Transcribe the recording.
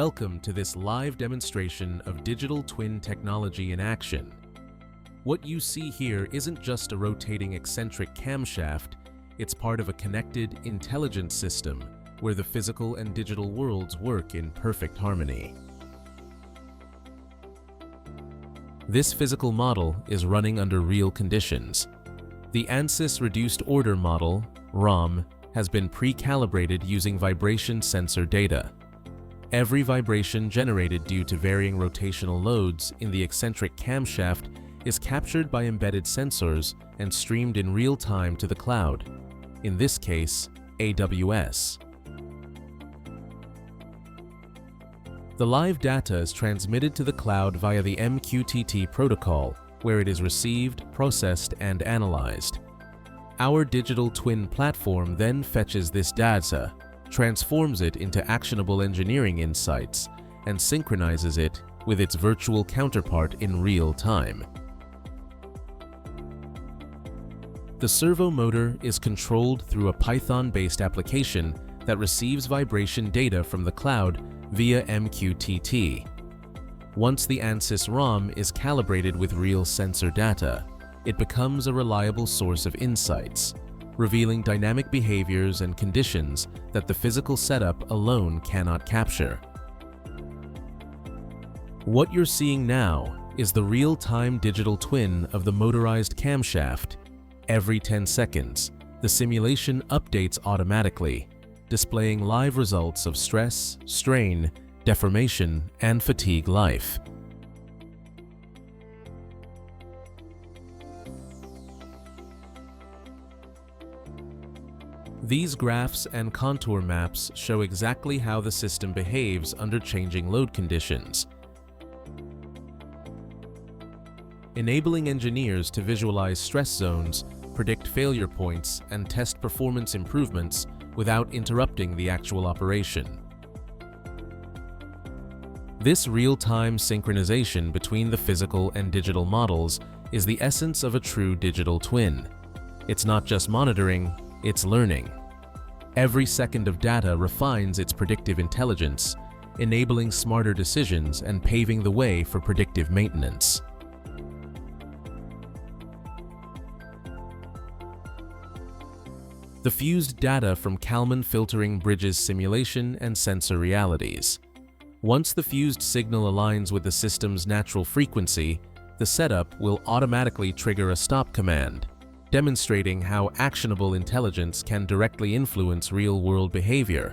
Welcome to this live demonstration of digital twin technology in action. What you see here isn't just a rotating eccentric camshaft, it's part of a connected, intelligent system where the physical and digital worlds work in perfect harmony. This physical model is running under real conditions. The Ansys Reduced Order Model, ROM, has been pre-calibrated using vibration sensor data. Every vibration generated due to varying rotational loads in the eccentric camshaft is captured by embedded sensors and streamed in real time to the cloud, in this case, AWS. The live data is transmitted to the cloud via the MQTT protocol, where it is received, processed, and analyzed. Our digital twin platform then fetches this data, transforms it into actionable engineering insights, and synchronizes it with its virtual counterpart in real time. The servo motor is controlled through a Python-based application that receives vibration data from the cloud via MQTT. Once the Ansys ROM is calibrated with real sensor data, it becomes a reliable source of insights, revealing dynamic behaviors and conditions that the physical setup alone cannot capture. What you're seeing now is the real-time digital twin of the motorized camshaft. Every 10 seconds, the simulation updates automatically, displaying live results of stress, strain, deformation, and fatigue life. These graphs and contour maps show exactly how the system behaves under changing load conditions, enabling engineers to visualize stress zones, predict failure points, and test performance improvements without interrupting the actual operation. This real-time synchronization between the physical and digital models is the essence of a true digital twin. It's not just monitoring, it's learning. Every second of data refines its predictive intelligence, enabling smarter decisions and paving the way for predictive maintenance. The fused data from Kalman filtering bridges simulation and sensor realities. Once the fused signal aligns with the system's natural frequency, the setup will automatically trigger a stop command, demonstrating how actionable intelligence can directly influence real-world behavior.